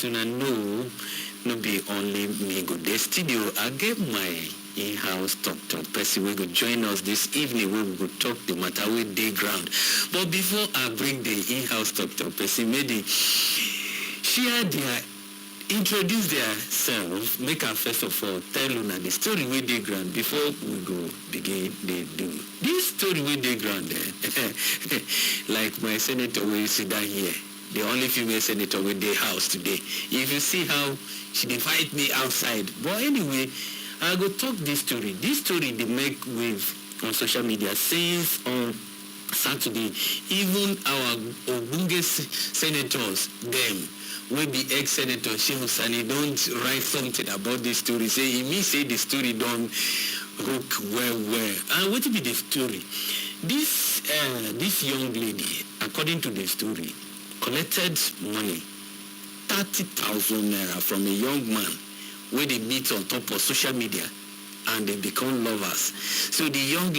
as una know, no be only me go the studio. I get my in-house talk person we go join us this evening where we go talk the matter with day ground. But before I bring the in-house talk person, maybe share their introduce themselves, make her first of all tell una the story with day ground before we go begin the do. This story with day ground like my senator will sit down here. The only female senator with the house today. If you see how she invite me outside. But anyway, I go talk this story. This story they make with on social media since on Saturday. Even our Ogbunge senators, them, will be ex-senator Shehu Sani don't write something about this story. Say he mean say the story don't hook well. And what be the story? This young lady, according to the story, collected money, 30,000 naira from a young man where they meet on top of social media and they become lovers. So the young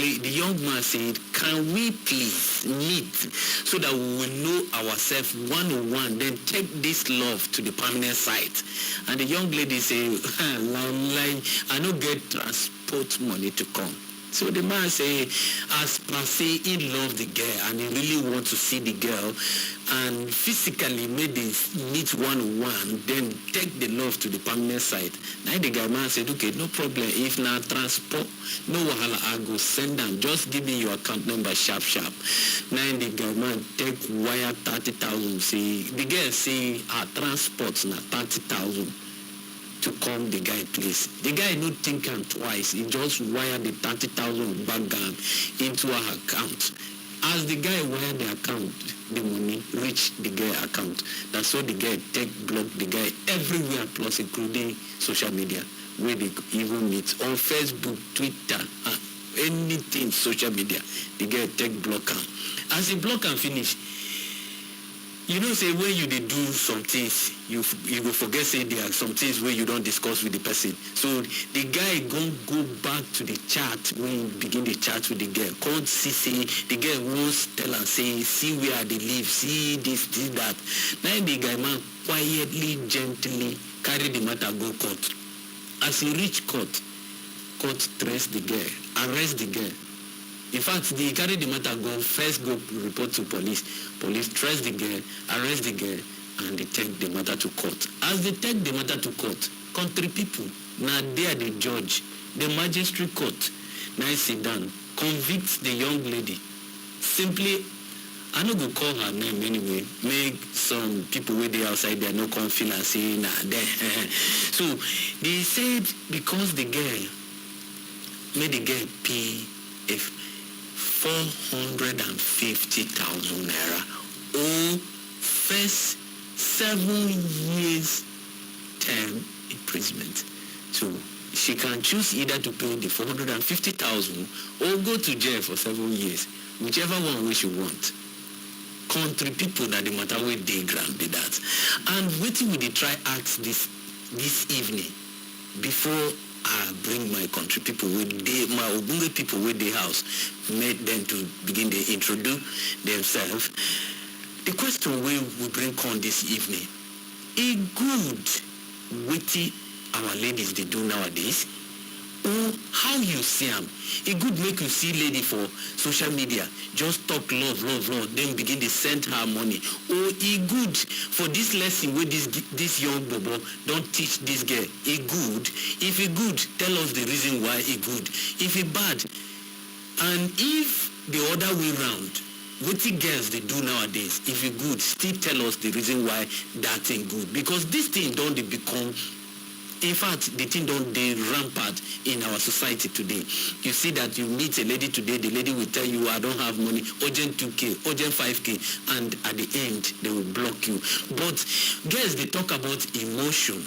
man said, can we please meet so that we will know ourselves one-on-one, then take this love to the permanent site? And the young lady said, I don't get transport money to come. So the man say, as per se, he loved the girl and he really want to see the girl and physically made this meet one-on-one, then take the love to the permanent site. Now the guy man said, okay, no problem. If na transport, no wahala, I go send them. Just give me your account number sharp. Now the guy man take wire 30,000. Say the girl say her transport na 30,000. To come the guy place. The guy not think am twice. He just wired the 30,000 back into her account. As the guy wired the account, the money reached the guy account. That's why the guy block the guy everywhere, plus including social media, where they even meet on Facebook, Twitter, anything social media. The guy block am. As he block am finish, you know, say when you do some things, you will forget say there are some things where you don't discuss with the person. So the guy go back to the chat when he begin the chat with the girl. Can't see the girl wants tell and say, see where they live, see this, that. Now the guy man quietly, gently carry the matter go court. As he reach court trace the girl, arrest the girl. In fact, they carry the matter, first go report to police. Police trace the girl, arrest the girl, and they take the matter to court. As they take the matter to court, country people, now they are the judge, the magistrate court, now sit down, convict the young lady. Simply, I no go call her name anyway, make some people with the outside there no come feel and say, nah, there. So, they said because the girl made the girl pay if 450,000 naira or first 7 years term imprisonment. So she can choose either to pay the 450,000 or go to jail for 7 years, whichever one way she want. Country people that the matter with they grant be that. And waiting will they try ask this evening before I bring my country people my Ogbunge people with the house, made them to begin to introduce themselves. The question we bring on this evening, a good witty our ladies they do nowadays, or how you see them. It good make you see lady for social media, just talk love, then begin to send her money. Or it good for this lesson where this young bobo don't teach this girl. It good. If it good, tell us the reason why it good. If it bad, and if the other way round, what the girls they do nowadays, if it good, still tell us the reason why that thing good. Because this thing don't they become. In fact, the thing don't they rampant in our society today. You see that you meet a lady today, the lady will tell you, I don't have money, urgent 2K, urgent 5K, and at the end, they will block you. But girls, they talk about emotion.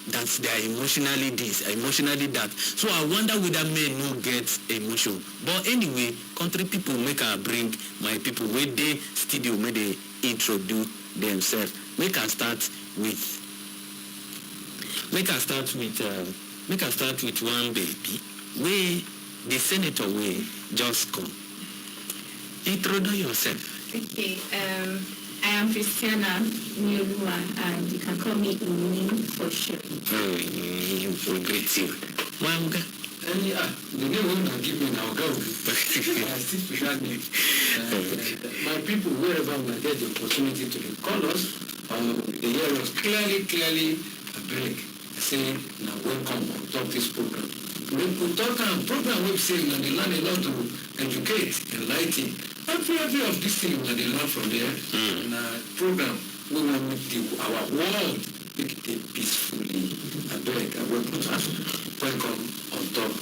That's they are emotionally this, emotionally that. So I wonder whether men no get emotion. But anyway, country people make her bring my people where they studio, may they introduce themselves. Make her start with one baby. We the senator will just come. Introduce yourself. Okay. I am Christiana Nyolua, and you can call me Uni for short. We greet you. Mwanga. The name will not give me now, go. I still special name. My people, wherever we get the opportunity to call us, they hear us clearly a break. Say, now welcome on top this program. We talk on program we say that they learn a lot to educate, enlighten. Every of these things that they learn from there. And program we want our world make it peacefully. I beg, I welcome on top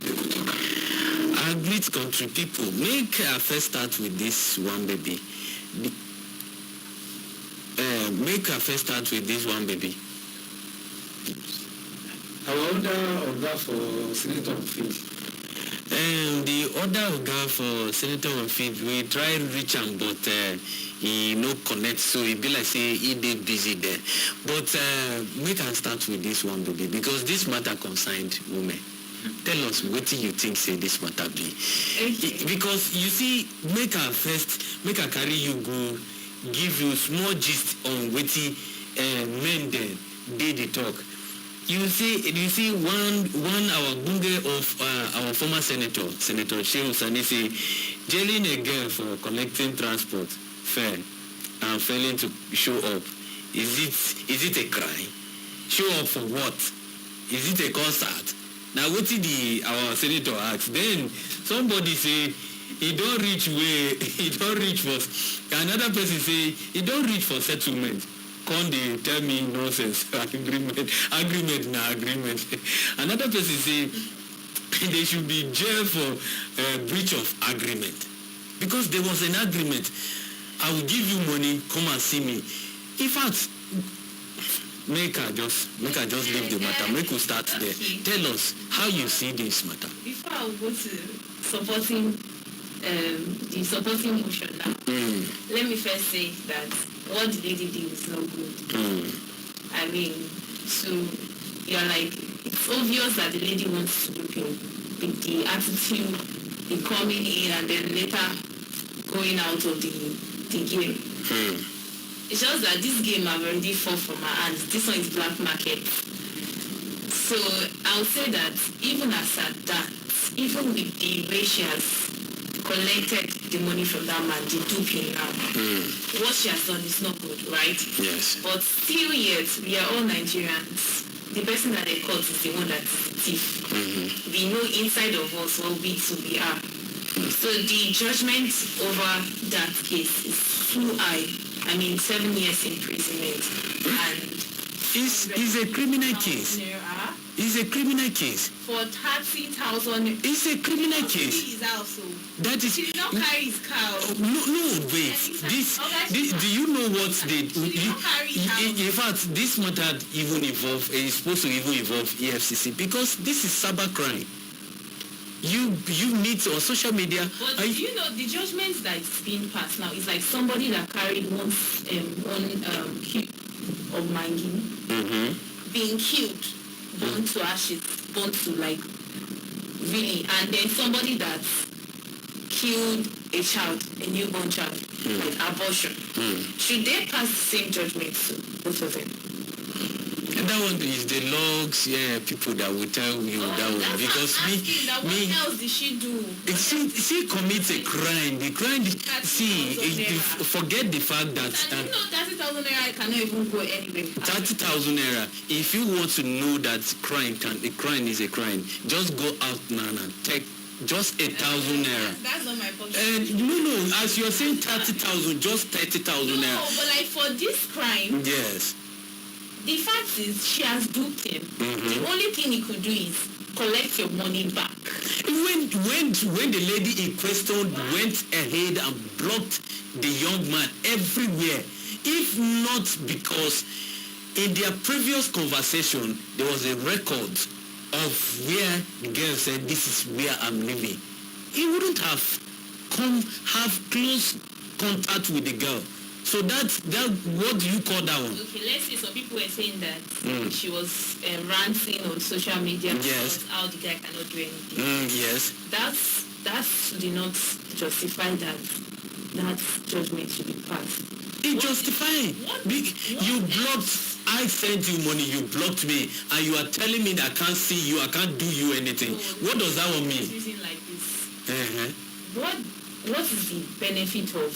the good talk. Our great country people, make first start with this one baby. Make a first start with this one baby. Our order for Senator on Field. The order of for Senator on Field, we try reach him, but he no connect, so he be like say he did busy there. But we can start with this one baby because this matter concerned women. Tell us what you think say this matter be. Because you see, make a carry you go, give you small gist on what men then did the talk. You see one our bunge of our former senator Shehu Sani say jailing a girl for collecting transport fare and failing to show up. Is it a crime? Show up for what? Is it a concert? Now what did our senator ask? Then somebody say he don't reach for another person say he don't reach for settlement. Can they tell me nonsense? agreement. Another person say they should be jailed for breach of agreement because there was an agreement. I will give you money, come and see me. In fact, make her just leave the matter. Make us start there. Tell us how you see this matter. Before I go to supporting the supporting motion now, let me first say that what the lady did is not good. I mean, so you're like, it's obvious that the lady wants to look with the attitude, the coming in and then later going out of the game. It's just that this game I've already fall from my hands. This one is black market. So I'll say that even as at that, even with the way she has collected the money from that man, the duping now, what she has done is not good, right? Yes. But still yet, we are all Nigerians. The person that they caught is the one that's the thief. We know inside of us what we are. So the judgment over that case is too high. I mean, 7 years imprisonment and it's a criminal case. It's a criminal case. For 30,000. It's a criminal case. That is. He did not carry his car. No, wait. Do you know what they? In fact, this matter even involve is supposed to even involve EFCC because this is cyber crime. You meet on social media. But you know the judgment that is being passed now is like somebody that carried one cube of mangi being killed, burnt to ashes, burnt to like really, and then somebody that killed a child, a newborn child, like abortion. Should they pass the same judgment to both of them? That one is the logs, people that will tell you that one. Because what else did she do? She commits a crime. The crime, forget the fact that... And 30,000 naira cannot even go anywhere. 30,000 naira. If you want to know that a crime is a crime, just go out now and take just 1,000 naira. That's not my point. No, as you're saying 30,000, just 30,000 naira. No, but like for this crime... Yes. The fact is, she has duped him. The only thing he could do is collect your money back. When the lady in question went ahead and blocked the young man everywhere, if not because in their previous conversation there was a record of where the girl said, "This is where I'm living," he wouldn't have have close contact with the girl. So that what do you call that one? Okay, let's say some people were saying that she was ranting on social media yes. about how the guy cannot do anything. Yes. That did not justify that judgment should be passed. It justify. You blocked. I sent you money. You blocked me, and you are telling me that I can't see you. I can't do you anything. What does that one mean? Like this. What is the benefit of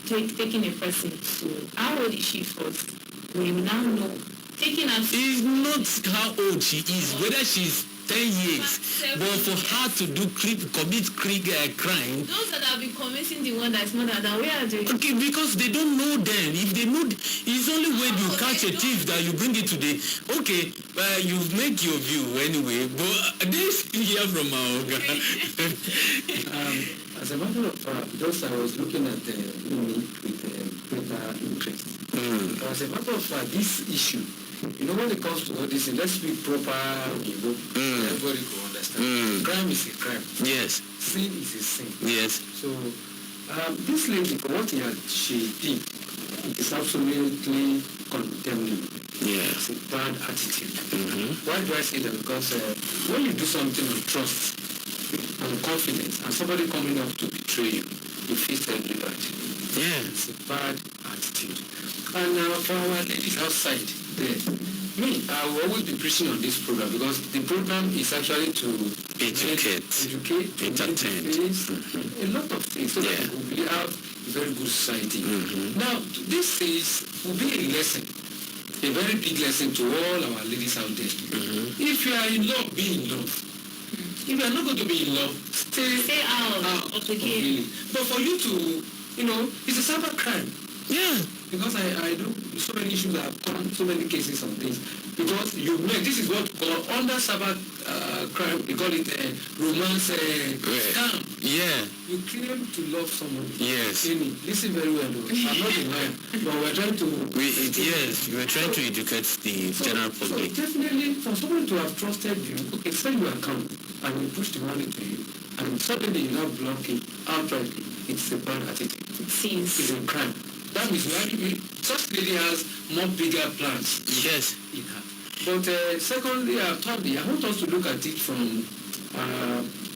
taking a person to how old is she first? We now know taking her. It's not how old she is, whether she's 10 years, but for her to commit crime. Those that have been committing the one that's more than that, where are they? Okay, because they don't know them. If they know, it's only when you catch a thief that you bring it to the. Okay, you make your view anyway, but they still hear from our guy. As a matter of fact, just I was looking at the email with greater interest. As a matter of fact, this issue, you know, when it comes to all this, let's be proper, everybody can understand. Crime is a crime. Yes. Sin is a sin. Yes. So, this lady, for what she did, it is absolutely condemnable. Yeah. It's a bad attitude. Why do I say that? Because when you do something on trust, on confidence, and somebody coming up to betray you, you feel terrified. Yeah. It's a bad attitude. And for our ladies outside there, I will always be preaching on this program because the program is actually to educate, entertain, a lot of things so that we will have a very good society. Now, this will be a lesson, a very big lesson to all our ladies out there. If you are in love, be in love. If you are not going to be in love, stay out of the game. But for you to, it's a cyber crime. Yeah. Because I do so many issues that have come, so many cases on this. Because this is what we call under cyber crime, we call it romance scam. Yeah. You claim to love someone. Yes. Listen very well though. I'm not a lawyer, but we're trying to... we're trying to educate the general public. So definitely, for someone to have trusted you, okay, send your account and we push the money to you, and suddenly you now block it outrightly. It's a bad attitude. It's a crime. That means such lady has more bigger plans. Yes. In her. But secondly, thirdly, I want us to look at it from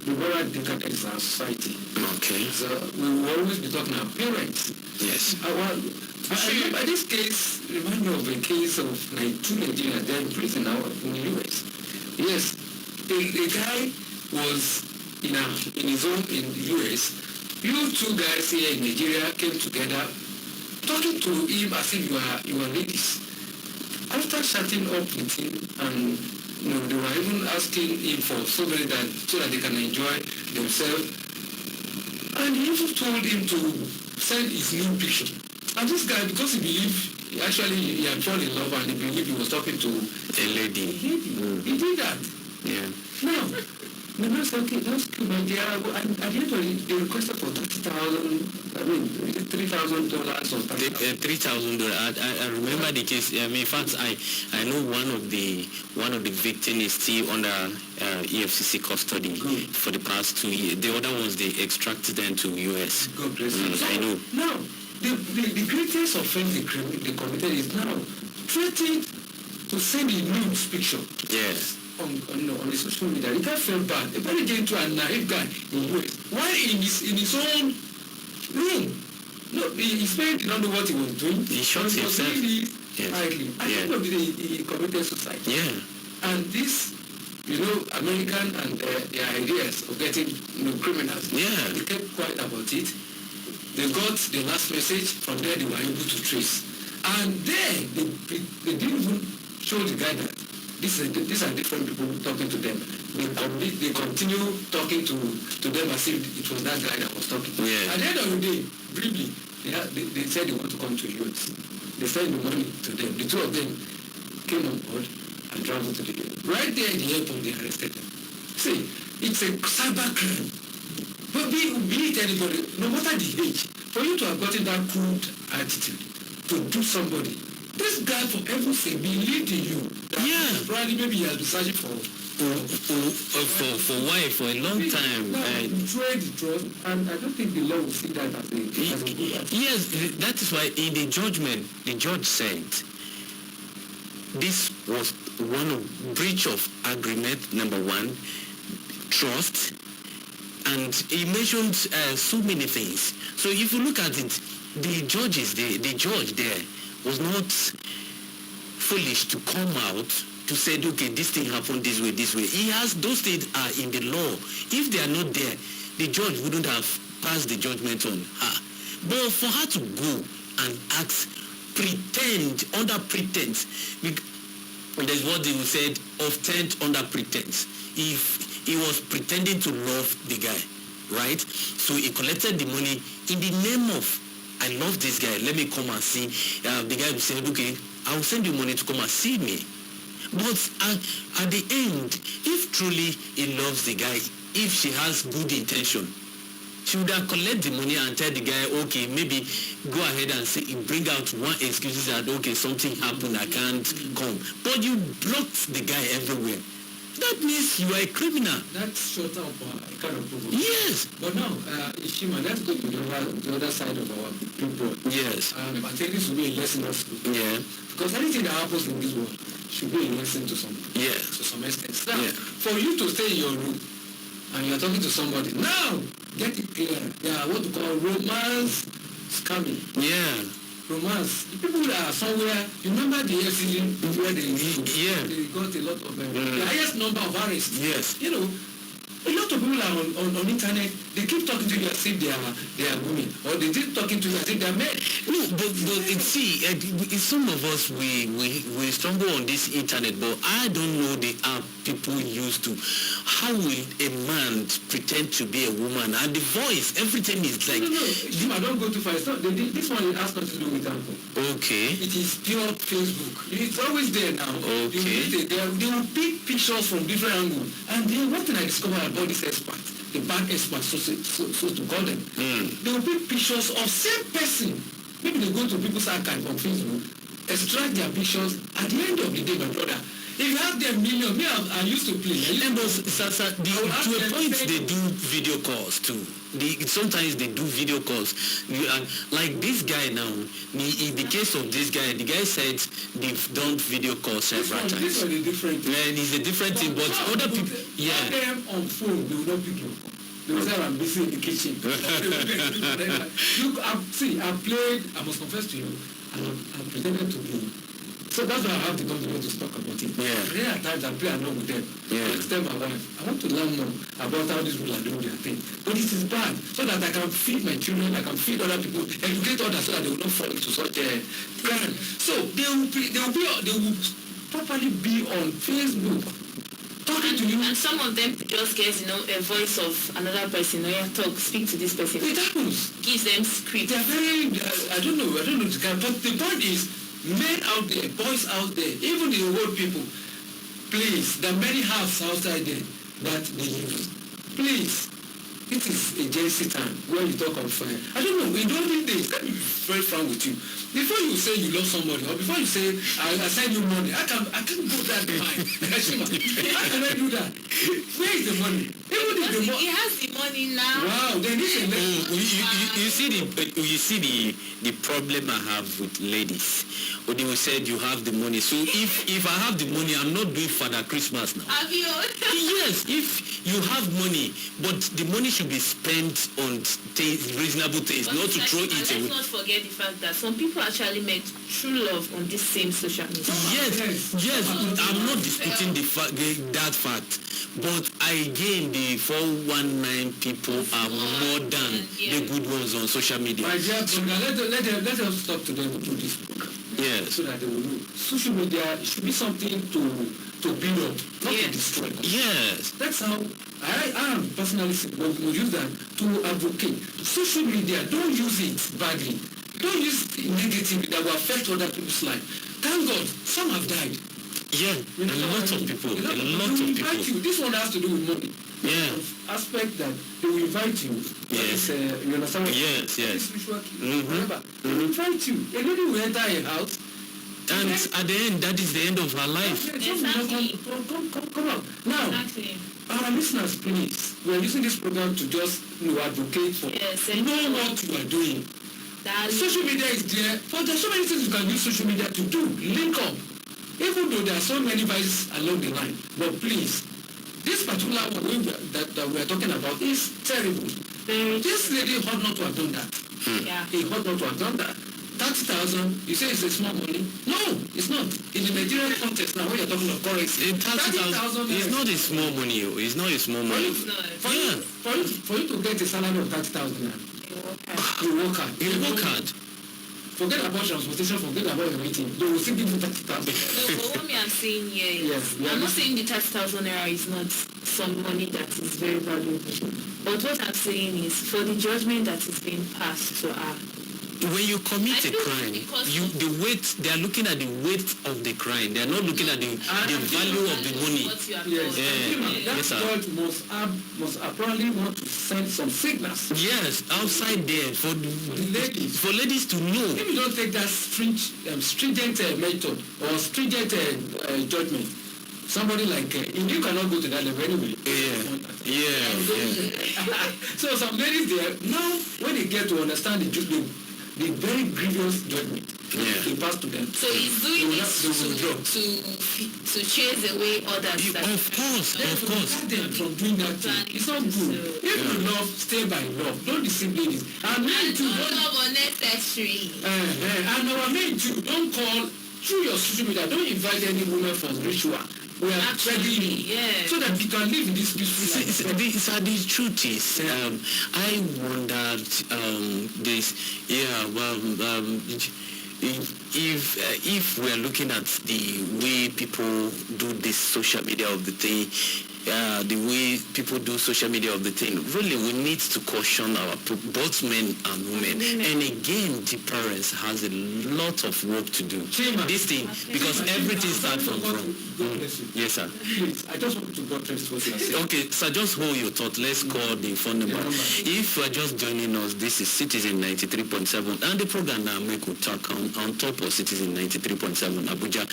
the moral decadence in our society. Okay. So we will always be talking about parents. Yes. I remember this case reminds me of a case of two Nigerians there in prison now in the US. Yes. The guy was in his home in the US. You two guys here in Nigeria came together talking to him as if you are ladies. After chatting up with him, and they were even asking him for so that they can enjoy themselves. And he even told him to send his new picture. And this guy, because he believed, he had fallen in love and he believed he was talking to a lady. He did that. Yeah. Now, the man said, okay, let's go Nigeria. And at the end of it, they requested for $30,000, $3,000 or $3,000. I remember the case. In fact, I know one of the victims is still under EFCC custody for the past 2 years. The other ones, they extracted them to US. God bless you. I know. Now, the greatest offense they committed is now threatening to send a news picture. Yes. On the social media. The guy felt bad. The guy came to a naive guy in US. Why in his own room? No, his parents did not know what he was doing. He shot himself. Quietly. At the end of the day, he committed suicide. Yeah. And this, American and their ideas of getting criminals. Yeah. They kept quiet about it. They got the last message. From there, they were able to trace. And then they didn't even show the guy that these are different people talking to them. They continue talking to them as if it was that guy that was talking. Yeah. At the end of the day, briefly, they said they want to come to US. They sent the money to them. The two of them came on board and traveled to the US. Right there in the airport, they arrested them. See, it's a cyber crime. But be it anybody, no matter the age, for you to have gotten that crude attitude to do somebody, this guy, for heaven's sake, believed in you. Yeah. Probably maybe he has been searching for why? For a long time. Betrayed the trust, and I don't think the law will see that as a good attitude. Yes, that is why in the judgment, the judge said this was one of breach of agreement, number one, trust, And he mentioned so many things. So if you look at it, the judge there was not foolish to come out to say, okay, this thing happened this way. He has, those things are in the law. If they are not there, the judge wouldn't have passed the judgment on her. But for her to go and ask, pretend, under pretense, that's what they said, of tent under pretense. If he was pretending to love the guy, right? So he collected the money in the name of, I love this guy, let me come and see. The guy said, okay, I will send you money to come and see me. But at the end, if truly he loves the guy, if she has good intention, she would have collected the money and tell the guy, okay, maybe go ahead and say, bring out one excuse that, okay, something happened, I can't come. But you blocked the guy everywhere. That means you are a criminal. That's short of kind of provocation. Yes. But now, Ishima, let's go to the other side of our people. Yes. I think this will be a lesson also. Yeah. Because anything that happens in this world should be a lesson to some, Yes. to some extent. Now, Yeah. for you to stay in your room and you're talking to somebody, now, get it clear. Yeah, what we call romance scamming. Yeah. Romance. The people that are somewhere, you remember the FCG where they Yeah. they got a lot of the highest number of arrests. Yes. You know, a lot of people are on internet, they keep talking to you as if they are women, or they keep talking to you as if they are men. No, but see, some of us, we stumble on this internet, but I don't know the app people use to. How will a man pretend to be a woman? And the voice, everything is like... No, I don't go too far. It's not, this one has nothing to do with Apple. Okay. It is pure Facebook. It's always there now. Okay. They will pick pictures from different angles. And then one thing I discovered about these experts, the bad experts, so to call them, they will pick pictures of same person. Maybe they go to people's archive on Facebook, extract their pictures. At the end of the day, my brother, if you have them million, me, I used to play. Sasa, to a point, they do video calls too. Sometimes they do video calls. Like this guy now, in the case of this guy, the guy said they've done video calls several times. This one is different. And it's a different thing, but other people, yeah. Have them on phone, they will not pick you. They will say, I'm busy in the kitchen. I played, I must confess to you, I pretended to be. So that's why I have the confidence to talk about it. Yeah. There are times I play along with them. Yeah. I tell my wife, I want to learn more about how these people are doing their thing. But it is bad, so that I can feed my children, I can feed other people, educate others so that they will not fall into such a crime. So they will properly be on Facebook. Talking to you. And some of them just get, a voice of another person, speak to this person. It happens. Gives them script. They are very, I don't know the kind, but the point is, men out there, boys out there, even the old people, please, there are many houses outside there that they use. Please, it is a JC time where you talk on fire. I don't know, in olden days, let me be very frank with you. Before you say you love somebody, or before you say, I send you money, I can't go that fine. How can I do that? Where is the money? Even if the He has the money now. Wow, then this is you see the problem I have with ladies. Or they will say you have the money. So if I have the money, I'm not doing Father Christmas now. Have you? Yes, if you have money, but the money should be spent on reasonable things, not to throw it away. Let's not forget the fact that some people actually met true love on this same social media. Yes, I'm not disputing that fact. But again, the 419 people are more than the good ones on social media. My dear brother, let us talk to them through this book. Yes. So that they will know. Social media should be something to build up, not to destroy. Yes. That's how I am personally will use that to advocate. Social media, don't use it badly. Don't use it negatively that will affect other people's life. Thank God, some have died. Yeah, a lot of people. This one has to do with money. Yeah. Aspect that they will invite you. Yes. You understand what Yes. Remember, they will invite you. A lady will enter a house. And at the end, that is the end of her life. Exactly. Come on. Now, Exactly. our listeners, please, we are using this program to just advocate for. Yes, know what you are doing. Social media is there, but there are so many things you can use social media to do. Link up. Even though there are so many vices along the line, but please, this particular one that we are talking about is terrible. This lady ought not to have done that. Yeah. He ought not to have done that. 30,000, you say it's a small money? No, it's not. In the Nigerian context now, when you're talking of currency, 30,000 is not a small money. It's not a small money. For you to get a salary of 30,000, you work hard. You work hard. Forget about transportation, forget about your meeting. They will still give you 30,000. No, but what me I'm saying here is, Yes, I'm not saying the 30,000 naira is not some money that is very valuable. But what I'm saying is, for the judgment that is being passed to her, when you commit I a feel crime, because they are looking at the weight of the crime. They are not looking at the value of the money. what you have Yes, done. that Yes, sir. judge must apparently want to send some signals. Yes, outside there for ladies to know. If you don't take that stringent method or stringent judgment, somebody like you cannot go to that level anyway. Yeah. So some ladies there now, when they get to understand the very grievous judgment, they pass to them. So he's doing this to chase away others. Of course. Prevent them from doing that thing. It's not good. If you love, stay by love. Don't deceive ladies. And men too. Don't love unnecessary. And our men too. Don't call through your social media. Don't invite any woman for ritual. We are begging you, so that we can live in this peaceful life. The truth is, I wondered this. If we are looking at the way people do this social media of the thing, the way people do social media of the thing, really we need to caution our both men and women. And again, the parents has a lot of work to do. This thing, because everything starts from Yes, sir. Please, I just want to go to what you are saying. Okay, so just hold your thought. Let's call the phone number. If you are just joining us, this is Citizen 93.7 and the program now make will talk on top of Citizen 93.7 Abuja.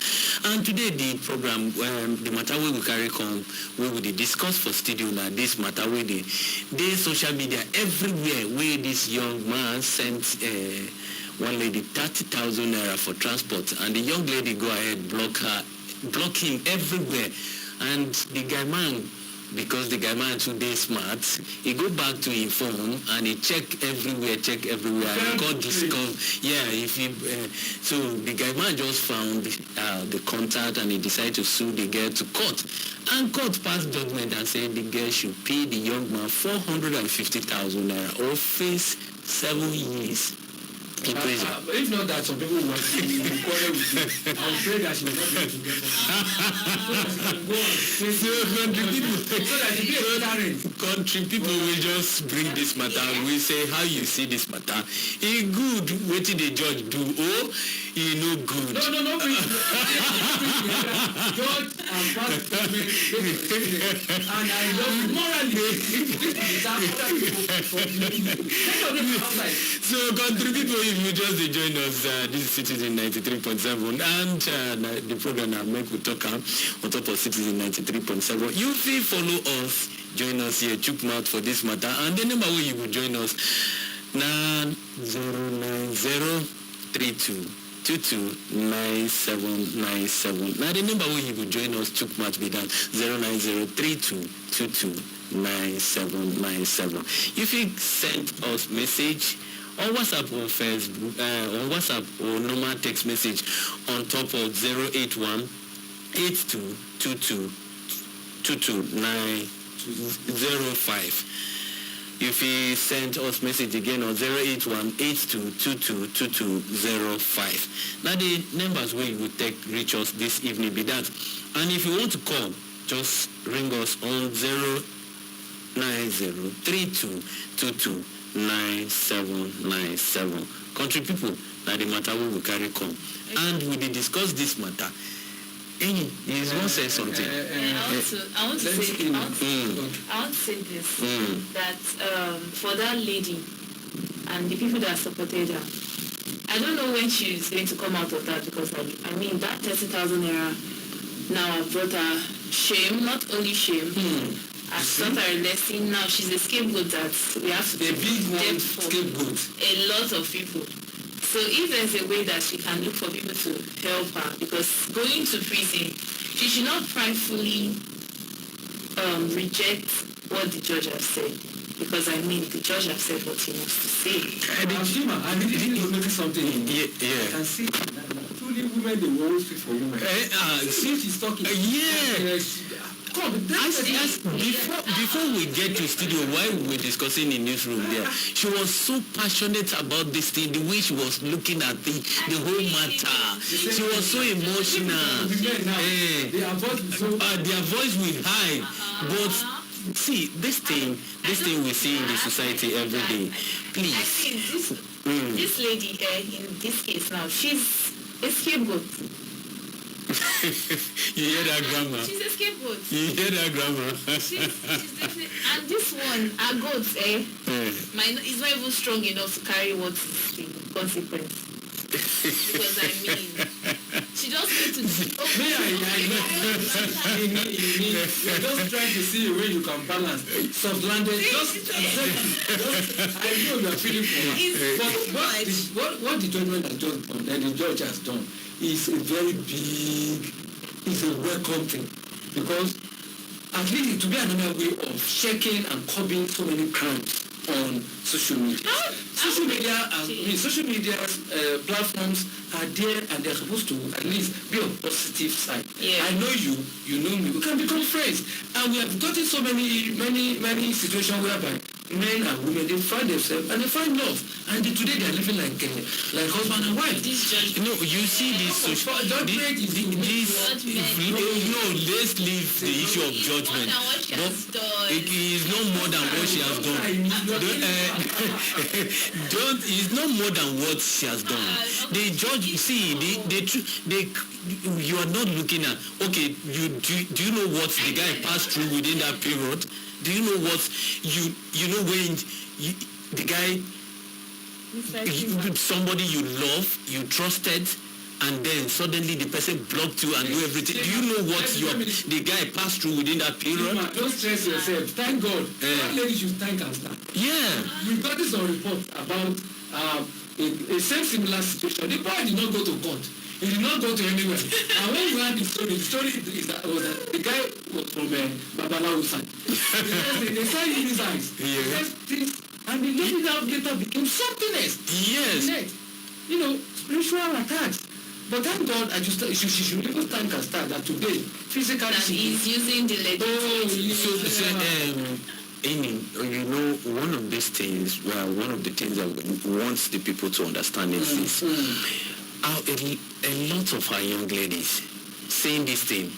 And today the program, the matter we will carry on, we will discuss for studio now this matter with the social media everywhere where this young man sent one lady 30,000 naira for transport, and the young lady go ahead block him everywhere, and the guy man, because the guy man today smart, he go back to his phone and he check everywhere and he got discover. So the guy man just found the contact and he decided to sue the girl to court, and court passed judgment and said the girl should pay the young man 450,000 naira or face 7 years in prison. If not that, some people want to quarrel with you. I'm afraid that she will not be able to get Country people will just bring this matter. We say how you see this matter. He good. What did the judge do? Oh, he no good. No. Judge and past and I love you morally. So country people, if you just join us, this is Citizen 93.7 and the program I make with talk on top of Citizen 93.7. You feel follow us, join us here, chook mouth for this matter, and the number where you will join us 909032 229797. Now the number where you will join us, chook mouth be that 09032 229797. If you send us message on WhatsApp or Facebook, on WhatsApp or normal text message on top of 081 8222 22905. If you send us message again on 081-8222-2205. Now the numbers where you will reach us this evening be that. And if you want to call, just ring us on 090-3222-9797. Country people, now the matter we will carry come. And we will discuss this matter. He won't say something. I want to say this, that for that lady and the people that supported her, I don't know when she's going to come out of that, because that 30,000 naira now brought her shame, not only shame. I thought her lesson. Now she's a scapegoat that we have to be big for scapegoat. A lot of people. So if there's a way that she can look for people to help her, because going to prison, she should not pridefully reject what the judge has said. Because I mean, the judge has said what he wants to say. I didn't notice something. Yeah. I can see truly women, they will always speak for women. See, she's talking. Before we get to studio, while we were discussing in newsroom there, she was so passionate about this thing, the way she was looking at the whole matter. She was so emotional. Their voice will high. But see, this thing we see in the society every day. Please. I think this lady in this case now, she's a scapegoat. You hear that grammar? She's a scapegoat. You hear that grammar? She's definitely, and this one, our goat, is not even strong enough to carry what's the consequence. Because I mean, she just need to do. You're just trying to see where you can balance. Soft landed, I know you are feeling for her. But what the judgment has done, and the judge has done, is a very big, is a welcome thing. Because at least it will be another way of checking and curbing so many crimes on social media. Social media platforms are there, and they're supposed to at least be on positive side. Yeah. I know you, you know me. We can become friends, and we have gotten so many situations whereby men and women, they find themselves and they find love, and today they are living like husband and wife. You see this social. Let's leave the issue of judgment. It is no more than what she has done. It's no more than what she has done. The judge, you are not looking at, okay, do you know what the guy passed through within that period? Do you know what you know when the guy, somebody you love, you trusted, and then suddenly the person blocked you and do everything? Do you know what the guy passed through within that period? Don't stress yourself. Thank God. One lady should thank and start. Yeah. We got this on report about a same similar situation. The boy did not go to court. He did not go to anywhere. And when we had the story is that the guy was from Babalawo side. They saw him in his eyes. Yeah. And the lady now later became something else. Yes. You know, spiritual attacks. But thank God, she should even thank us that today, physically... That he's using the Amy, you know, one of these things, one of the things I want the people to understand is this. A lot of our young ladies saying this thing,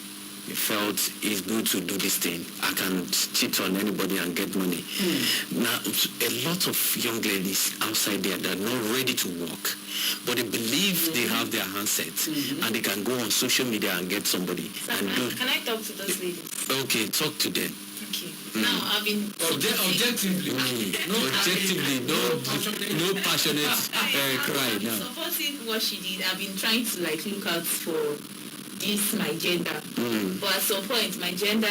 felt it's good to do this thing. I can cheat on anybody and get money. Now, a lot of young ladies outside there that are not ready to work, but they believe they have their handsets and they can go on social media and get somebody. Can I talk to those ladies? Okay, talk to them. Okay. Now, I've been... Objectively. No passionate cry now. Supporting what she did, I've been trying to look out for this, my gender. But at some point, my gender,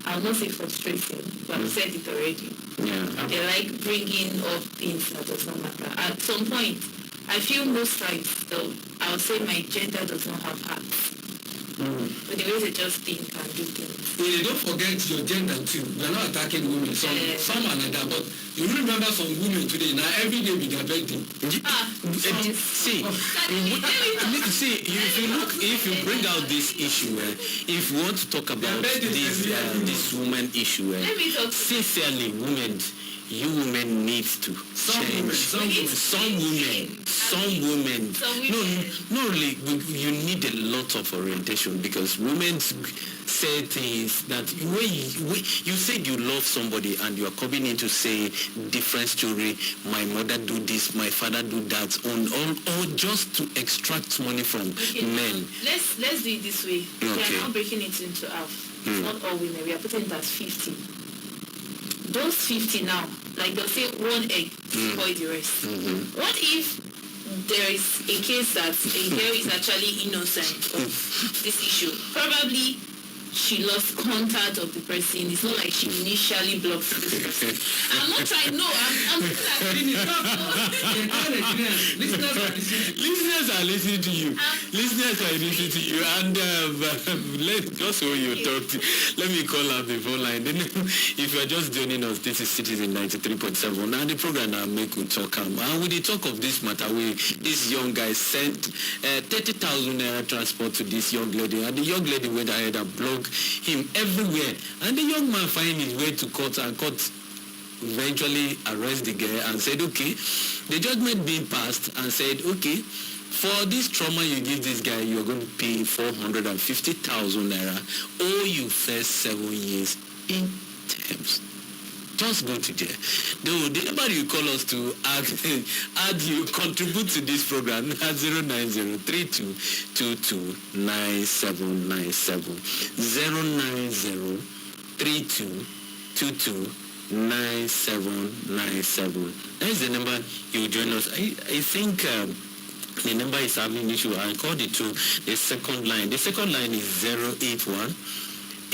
I'll not say frustrating, but I've said it already. Yeah. They like bringing up things that does not matter. At some point, I feel most times, though, I'll say my gender does not have heart. But the way they just think and do things. You don't forget your gender too. We're not attacking women. Some are like that, but you remember some women today, now every day with their birthday. If you bring out this issue, if you want to talk about this woman issue, sincerely, you women need to change. Some women. No, really, you need a lot of orientation, because women say things that when you said you love somebody and you are coming in to say different story, my mother do this, my father do that, or just to extract money from men. Let's do it this way. We are now breaking it into half. Not all women. We are putting it as 50. Those 50 now, they'll say one egg spoil the rest. What if there is a case that a girl is actually innocent of this issue? Probably she lost contact of the person. It's not like she initially blocked this person. I'm not trying. No, I'm Listeners are listening to you. Listeners are listening to you. And just so you talked, let me call up the phone line. Then, if you are just joining us, this is Citizen 93.7. And the program I make will talk. And with the talk of this matter, this young guy sent 30,000 naira transport to this young lady. And the young lady went ahead and blocked him everywhere. And the young man found his way to court, and court eventually arrested the girl and said, okay, the judgment being passed, and said, okay, for this trauma you give this guy, you're going to pay 450,000 naira, or you face 7 years in terms. Just go to jail. The number you call us to add you contribute to this program at 09032229797 09032229797. That is the number you join us. I think the number is having issue. I called it to the second line. The second line is 081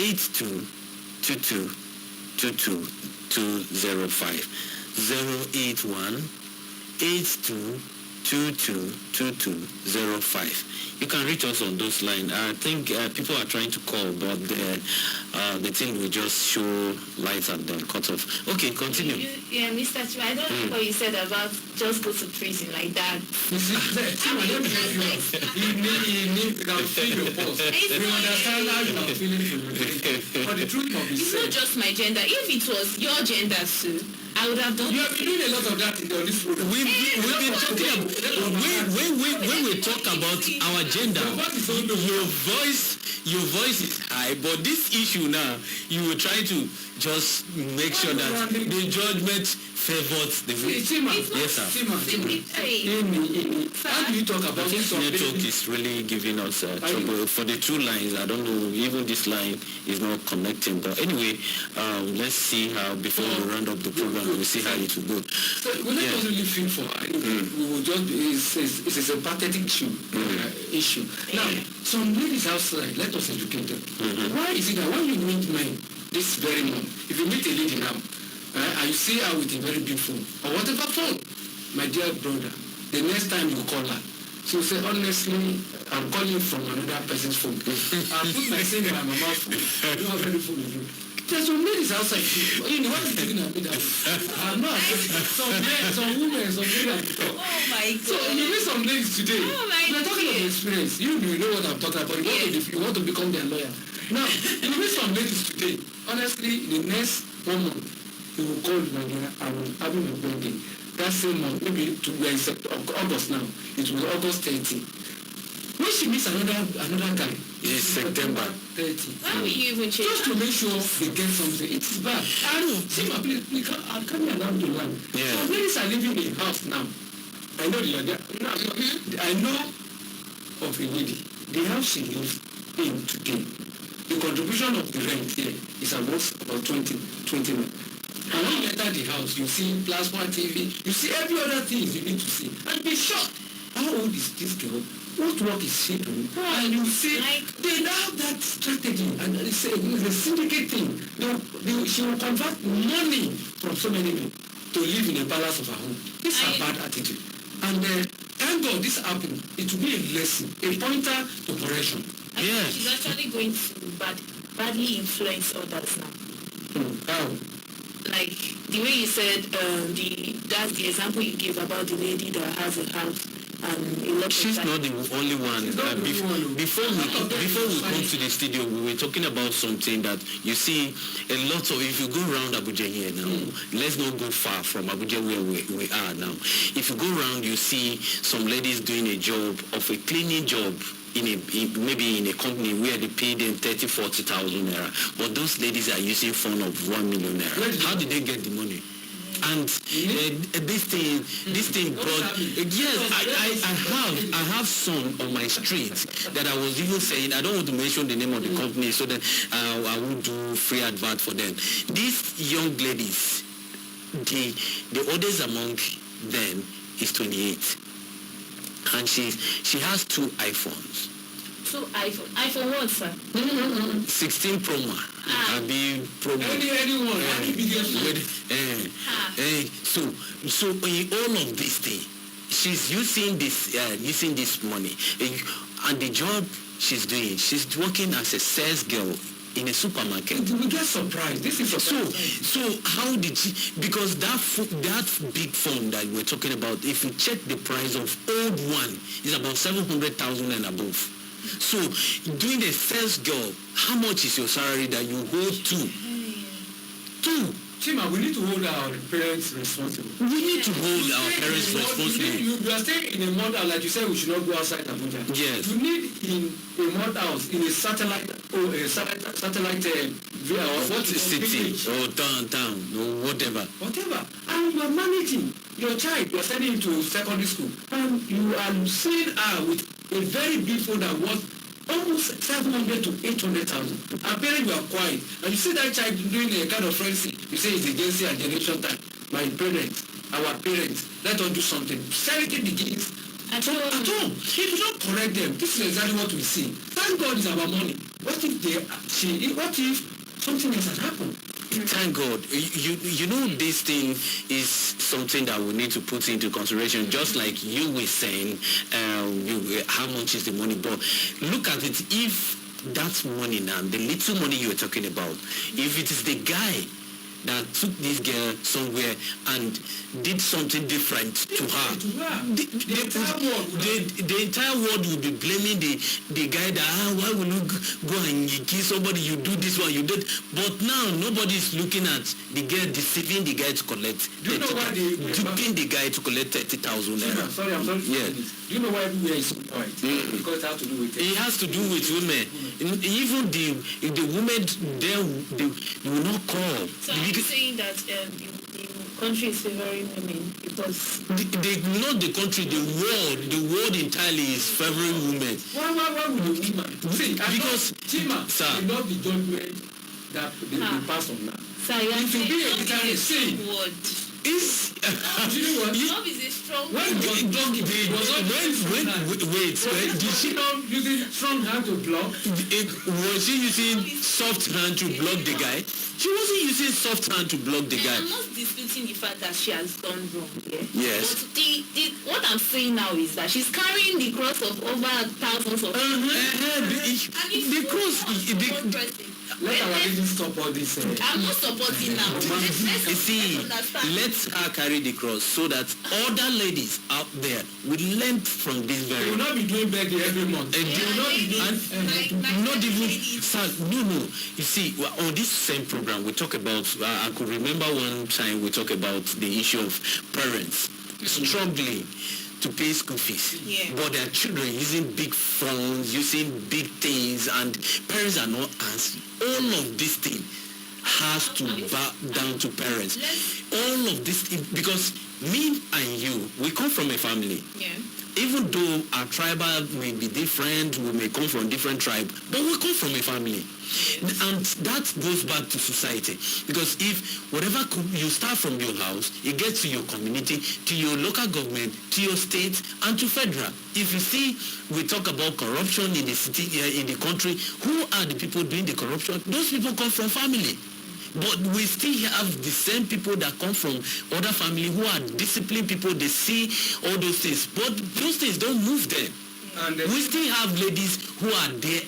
8222 205 081 82 222205. You can reach us on those lines. I think people are trying to call, but the thing will just show lights and then cut off. Okay, continue. Yeah, Mr. Chima, I don't know what you said about just go to prison like that. You see, Chima, let me help you out. You can feel your pulse. You understand how you are feeling to me. But the truth must be It's said. not just my gender. If it was your gender, too, I would have done You have been doing a lot of that in this program. We've been talking about when we talk about our gender, your voice is high, but this issue now, you were trying to just make sure that the judgment favors the way. Yes, sir. How do you talk about This network is really giving us trouble. For the two lines, I don't know, even this line is not connecting. But anyway, let's see how, before we round up the program, we'll see how it will go. So we don't really feel for we will just it's a pathetic issue. Now, some ladies outside, let us educate them. Why is it that when you meet men this very month, if you meet a lady now, and you see her with a very big phone, or whatever phone, my dear brother, the next time you call her, she will say, honestly, I'm calling from another person's phone. I put my SIM in my mama's phone. I don't have any phone again. There's some ladies outside. You know what is looking at me that I'm not some men, some women, some women. Oh my God. So you meet some ladies today. Oh my We're talking about experience. You know what I'm talking about. You want to become their lawyer. Now, you meet some ladies today. Honestly, the next 1 month, you will call Nigeria and having a birthday. That same month, maybe we are in August now. It was August 30. When she meets another guy, It's September 30. Why will you even change Just to make sure they get something. It is bad. I know. See, my please, I can't be allowed to lie. Yeah. Some ladies are living in a house now. I know they are there. I know of a lady. The house she lives in today, the contribution of the rent here is about 20 men. And when you enter the house, you see plasma TV, you see every other thing you need to see. And be shocked. How old is this girl? What work is she doing? And you see, they have that strategy. And it's a syndicate thing. She will convert money from so many men to live in a palace of her home. It's a bad attitude. And thank God this happened. It will be a lesson, a pointer to correction. Yeah. She's actually going to badly influence others now. How? Like the way you said, that's the example you gave about the lady that has a house and a lot She's of not the only one. Before we come to the studio, we were talking about something that you see a lot of. If you go around Abuja here now, let's not go far from Abuja where we are now. If you go around, you see some ladies doing a job of a cleaning job. Maybe in a company where they pay them 30,000-40,000 naira, but those ladies are using phone of 1 million naira. How did they get the money? And this thing brought. Yes, I have some on my street that I was even saying. I don't want to mention the name of the company so that I won't do free advert for them. These young ladies, the oldest among them is 28. And she has 2 iPhones. So iPhone what, sir? 16 Pro Max. Ah. Pro Max. Anyone, any video. So in all of this thing, she's using this money, and the job she's doing, she's working as a sales girl in a supermarket. We get surprised. This is So how did she? Because that big phone that we're talking about, if you check the price of old one, is about 700,000 and above. So doing a sales girl, how much is your salary that you hold to? Chima, we need to hold our parents responsible. We need to hold our parents responsible. You are staying in a mud house, like you said, we should not go outside Abuja. Yes. You need in a mud house, in a satellite, what is city or town or whatever. And you are managing your child, you are sending him to secondary school, and you are seeing her with a very big phone that was almost 700 to 800,000. Our parents were quiet, and you see that child doing a kind of frenzy. You say it's against our generation time. My parents, our parents, let us do something. Charity begins at home. If you don't correct them, this is exactly what we see. Thank God it's our money. What if something else has happened? Thank God. You know, this thing is something that we need to put into consideration, just like you were saying, how much is the money? But look at it, if that money now, the little money you were talking about, if it is the guy that took this girl somewhere and did something different to her, the entire world will be blaming the guy that, why will you go and kill somebody, you do this one, you did. But now nobody is looking at the girl deceiving the guy to collect, duping the guy to collect 30,000 naira. Sorry, I'm sorry. Yeah. Do you know why everywhere is so quiet? Because it has to do with it. It has to do with women. Even the women, they will not call. So are you saying that the country is favoring women because not the country, the world entirely is favoring women. Why would you see? Because Chima will not be judgment that they pass on now. Sir, you are saying love is a strong word. Do you know what? Love is a strong word. Wait, did she using strong hand to block? Was she using soft hand to block the guy? She wasn't using soft hand to block the guy. I'm not disputing the fact that she has done wrong. Yes. But what I'm saying now is that she's carrying the cross of over thousands of people. The cross. Let our ladies stop all this. I'm not supporting now. You see, let her carry the cross so that other ladies out there will learn from this very. They will not be doing begging every month. They will not be doing. Not even. No. You see, on this same program, we talk about. I could remember one time we talk about the issue of parents struggling to pay school fees, but their children using big phones, using big things, and parents are not answering. All of this thing has to bow down to parents. All of this, because me and you, we come from a family. Yeah. Even though our tribal may be different, we may come from different tribe, but we come from a family. And that goes back to society. Because if whatever you start from your house, it gets to your community, to your local government, to your state, and to federal. If you see, we talk about corruption in the city, in the country, who are the people doing the corruption? Those people come from family. But we still have the same people that come from other family who are disciplined people. They see all those things. But those things don't move them. And we still have ladies who are there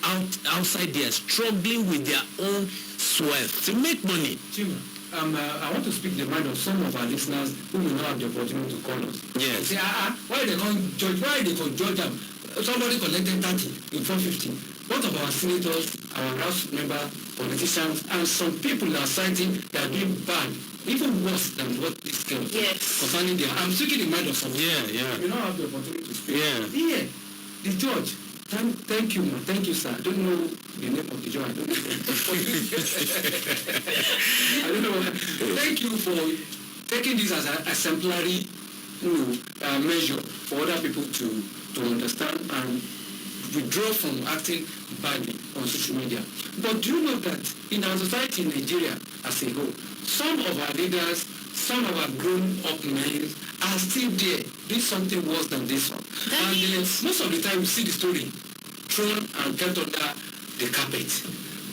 outside there struggling with their own sweat to make money. Chima, I want to speak the mind of some of our listeners who will not have the opportunity to call us. Yes. Say, why they can't judge them? Somebody collected 30 in 450. What of our senators, our House member, politicians, and some people are citing they are doing bad, even worse than what this girl concerning their. I'm speaking in mind of some. Yeah. You don't have the opportunity to speak. Yeah. The judge. Thank you, man. Thank you, sir. I don't know the name of the judge. I don't know. I don't know. Thank you for taking this as an exemplary measure for other people to understand and withdraw from acting badly on social media. But do you know that in our society in Nigeria as a whole, some of our leaders, some of our grown-up men are still there doing something worse than this one. And most of the time we see the story thrown and kept under the carpet.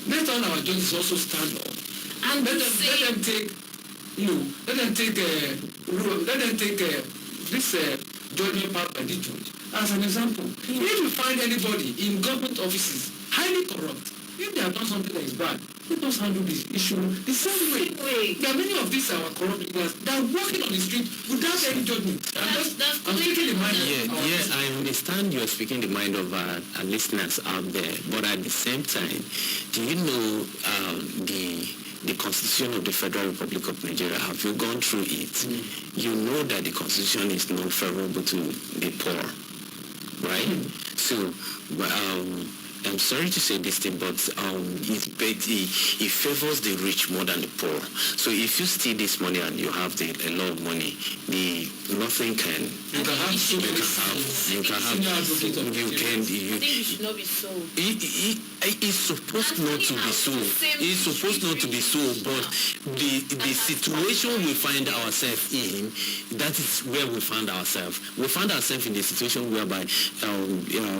Let all our judges also stand up. And Let them take, let them take this judgment part by the judge as an example. If you find anybody in government offices highly corrupt, if they have done something that is bad, let us handle this issue the same way. There are many of these our corrupt leaders that are walking on the street without any judgment. I'm speaking the mind of I understand you're speaking the mind of our listeners out there, but at the same time, do you know the Constitution of the Federal Republic of Nigeria? Have you gone through it? You know that the Constitution is not favorable to the poor, right? So, I'm sorry to say this thing, but it favors the rich more than the poor. So if you steal this money and you have a lot of money, nothing can. You can have so many you can I think it should not be so. It's supposed not to be so. It's supposed not to be so, but the situation we find ourselves in, that is where we find ourselves. We find ourselves in the situation whereby,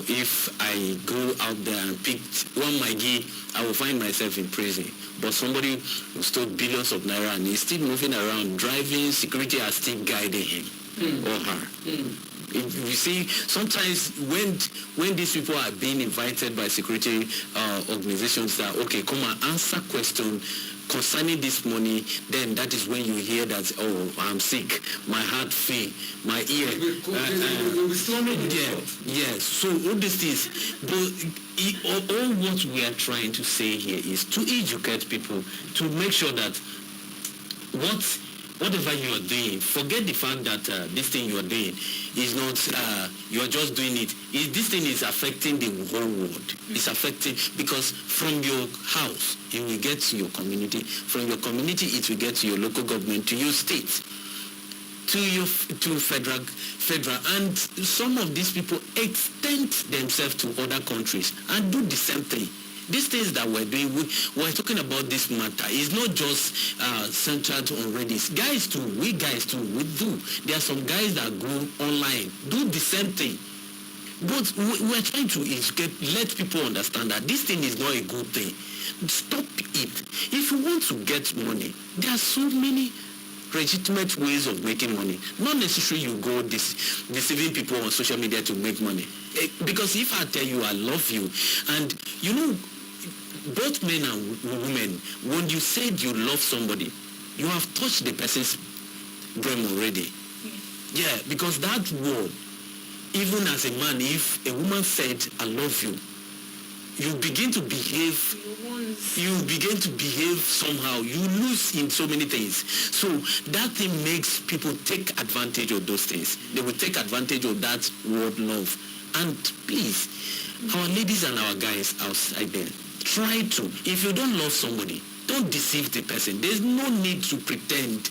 if I go out there and pick one Maggie, I will find myself in prison. But somebody who stole billions of naira and he's still moving around, driving, security are still guiding him or her. You see, sometimes when these people are being invited by security organizations that, okay, come and answer question concerning this money, then that is when you hear that, oh, I'm sick, my heart fail, my ear. Yes. So all these things, but all what we are trying to say here is to educate people, to make sure that whatever you are doing, forget the fact that this thing you are doing is not, you are just doing it. This thing is affecting the whole world. It's affecting, because from your house, it will get to your community. From your community, it will get to your local government, to your state, to federal. And some of these people extend themselves to other countries and do the same thing. These things that we're doing, we're talking about this matter. It's not just centered on Redis. We guys too, we do. There are some guys that go online, do the same thing. But we're trying to let people understand that this thing is not a good thing. Stop it. If you want to get money, there are so many legitimate ways of making money. Not necessarily you go deceiving people on social media to make money. Because if I tell you I love you, and you know, both men and women, when you said you love somebody, you have touched the person's brain already. Yeah, because that word, even as a man, if a woman said I love you, you begin to behave somehow. You lose in so many things. So that thing makes people take advantage of those things. They will take advantage of that word love. And please, our ladies and our guys outside there, try to, if you don't love somebody, don't deceive the person. There's no need to pretend.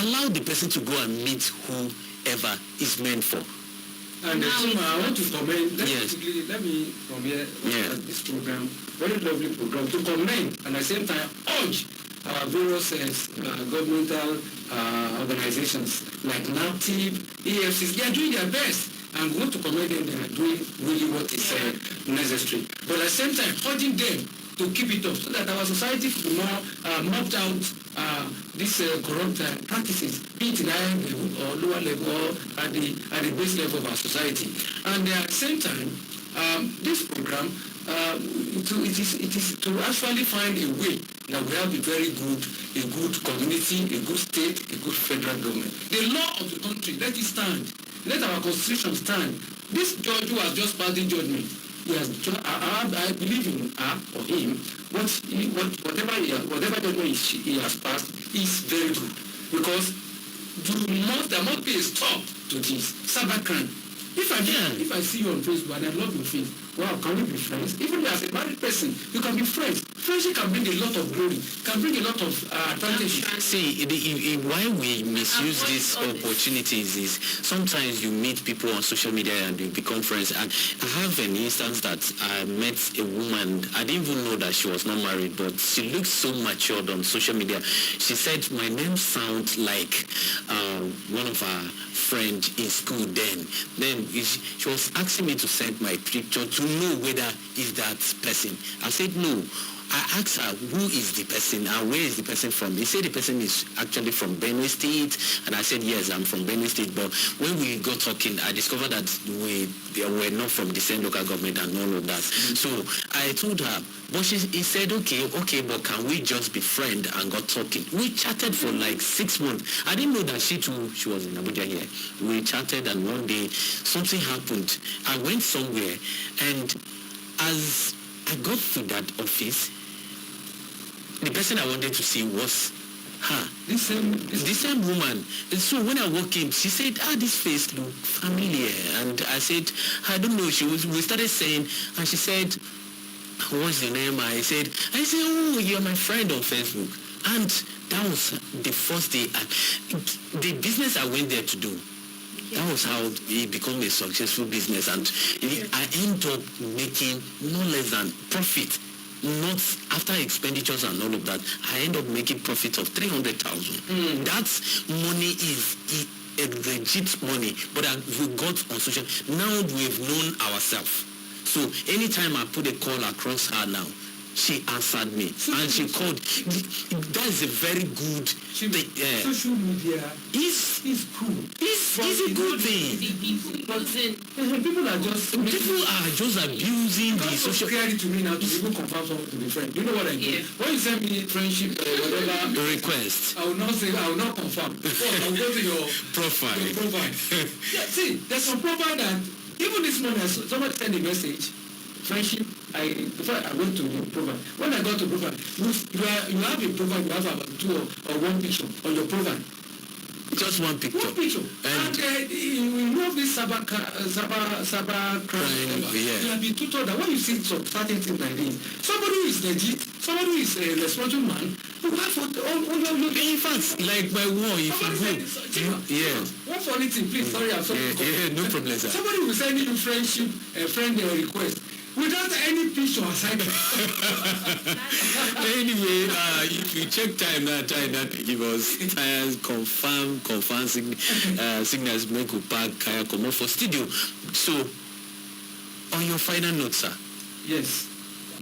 Allow the person to go and meet whoever is meant for. And I want to comment, Yes. let me from here, this program, very lovely program, to commend and at the same time urge our various governmental organizations like NAPTIP, EFCs. They are doing their best, and we want to commend them. They are doing really what is necessary. But at the same time, urging them to keep it up so that our society will be more mapped out these corrupt practices, be it in higher level or lower level or at the base level of our society. And at the same time, this program, it is to actually find a way that we have a good community, a good state, a good federal government. The law of the country, let it stand. Let our constitution stand. This judge who has just passed the judgment, I believe in her or him. Whatever judgment he has passed is very good, because there must be a stop to this cybercrime. If I see you on Facebook and I love your face, wow, can we be friends? Even as a married person, you can be friends. Friendship can bring a lot of glory, can bring a lot of advantage. See, why we misuse these opportunities is sometimes you meet people on social media and you become friends. And I have an instance that I met a woman. I didn't even know that she was not married, but she looked so matured on social media. She said, my name sounds like one of our friend in school then. Then she was asking me to send my picture to know whether is that person. I said no. I asked her, who is the person and where is the person from? He said the person is actually from Benue State. And I said, yes, I'm from Benue State. But when we got talking, I discovered that we were not from the same local government and all of that. So I told her, but he said, okay, but can we just be friends and got talking? We chatted for like 6 months. I didn't know that she was in Abuja here. We chatted and one day something happened. I went somewhere and as I got to that office, the person I wanted to see was her. The same woman. And so when I walked in, she said, this face look familiar. And I said, I don't know. We started saying, and she said, what's your name? I said, oh, you're my friend on Facebook. And that was the first day. The business I went there to do, that was how it became a successful business. And I ended up making no less than profit. Not after expenditures and all of that, I end up making profit of 300,000. That's money is a legit money, but we got on social. Now we've known ourselves. So anytime I put a call across her now, she answered me and she called. That is a very good thing. Social media is cool. It's a good thing. People are just abusing the social. Clearly to me now to even confirm someone to be friend. Do you know what I mean? When you send me friendship whatever request, I will not confirm. I will go to your profile. See, there's some profile that even this morning somebody sent a message. Friendship, before I went to the profile. When I got to profile, you have a profile, you have about 2 or 1 picture on your profile. Just one picture. One picture. And you have this cyber crime. You have been tutored that when you see some certain things like this, somebody who is legit, somebody who is a responsible man, who have all your in fact, like my war, if you go. One funny thing, please, sorry, I'm sorry. No problem, sir. Somebody will send you friendship, friend request. Without any picture aside. Anyway, if you check time that give us confirm signals make you pack come up for studio. So on your final note, sir. Yes.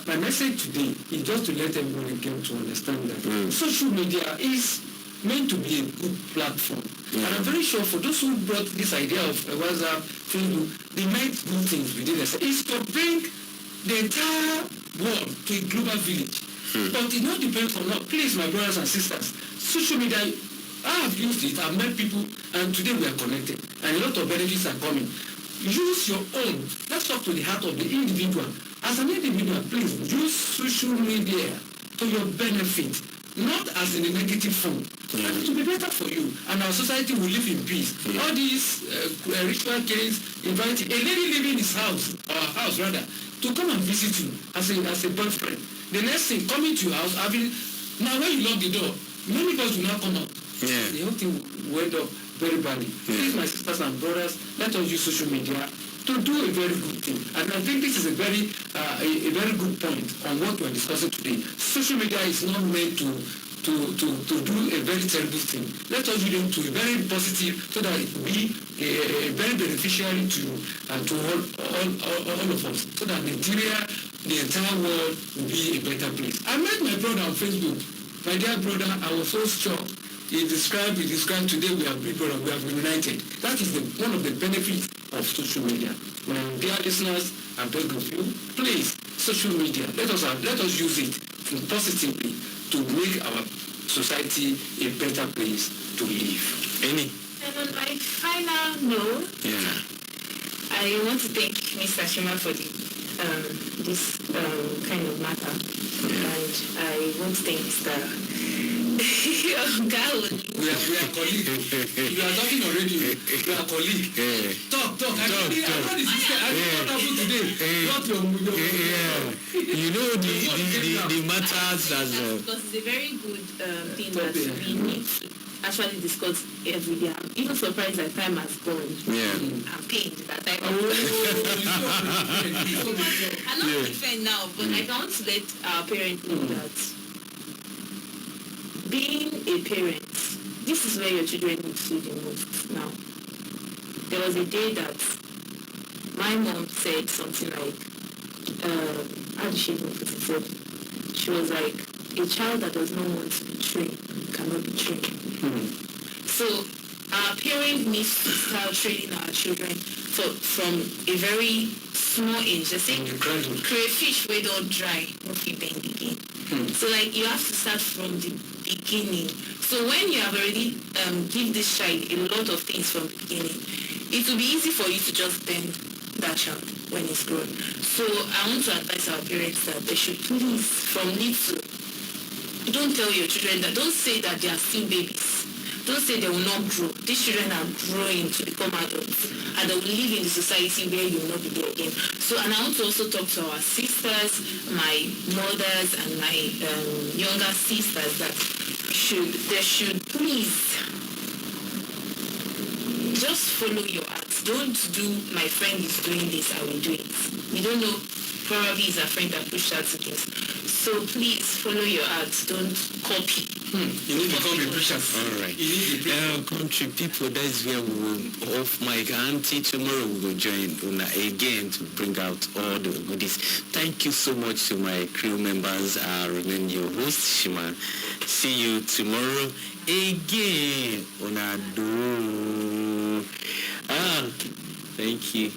My message today is just to let everyone again to understand that social media is meant to be a good platform. And I'm very sure for those who brought this idea of WhatsApp, Facebook, they meant good things within us. It's to bring the entire world to a global village. But it not depends on what. Please, my brothers and sisters, social media, I have used it, I've met people, and today we are connected. And a lot of benefits are coming. Use your own. Let's talk to the heart of the individual. As an individual, please use social media to your benefit. Not as in a negative form. And it will be better for you. And our society will live in peace. All these ritual killings, inviting a lady living in his house, or house rather, to come and visit you as a boyfriend. The next thing, coming to your house, now when you lock the door, many of us will not come out. The whole thing will end up very badly. Please, my sisters and brothers, let us use social media to do a very good thing. And I think this is a very good point on what we are discussing today. Social media is not meant to do a very terrible thing. Let us use them to be very positive so that it will be a very beneficiary to all of us. So that Nigeria, the entire world will be a better place. I met my brother on Facebook. My dear brother, I was so shocked. He described today we have been brother, we have been united. That is one of the benefits of social media. My dear listeners, I beg of you, please, social media, let us use it positively to make our society a better place to live. And on my final note, I want to thank Mr. Shima for this kind of matter. And I want to thank Mr. We are colleagues. You are talking already. We are colleagues. Talk. I know this is wonderful today. Not your You know the matters as because it's a very good thing that we need to actually discuss every day. I'm even surprised that time has gone. I'm pained that time has gone. I'm not defend now, but I want to let our parents know that being a parent, this is where your children need to do the most now. there was a day that my mom said something like, how did she even put it? She was like, a child that does not want to be trained cannot be trained. So our parents need to start training our children from a very small age. They say crayfish wey don dry no fit bend again. So like you have to start from the beginning. So when you have already give this child a lot of things from the beginning, it will be easy for you to just bend that child when it's grown. So I want to advise our parents that they should please, from little, don't tell your children that, don't say that they are still babies. Don't say they will not grow. These children are growing to become adults, and they will live in the society where you will not be there again. So, and I want to also talk to our sisters, my mothers, and my younger sisters that they should please just follow your heart. Don't do, my friend is doing this, I will do it. You don't know, probably it's a friend that pushed her to this. So please follow your heart. Don't copy. You need to copy pushers. All right. Country people, that's where we will off mic. Auntie, tomorrow we will join Una again to bring out all the goodies. Thank you so much to my crew members. I remain your host, Shima. See you tomorrow again. Una do. Thank you.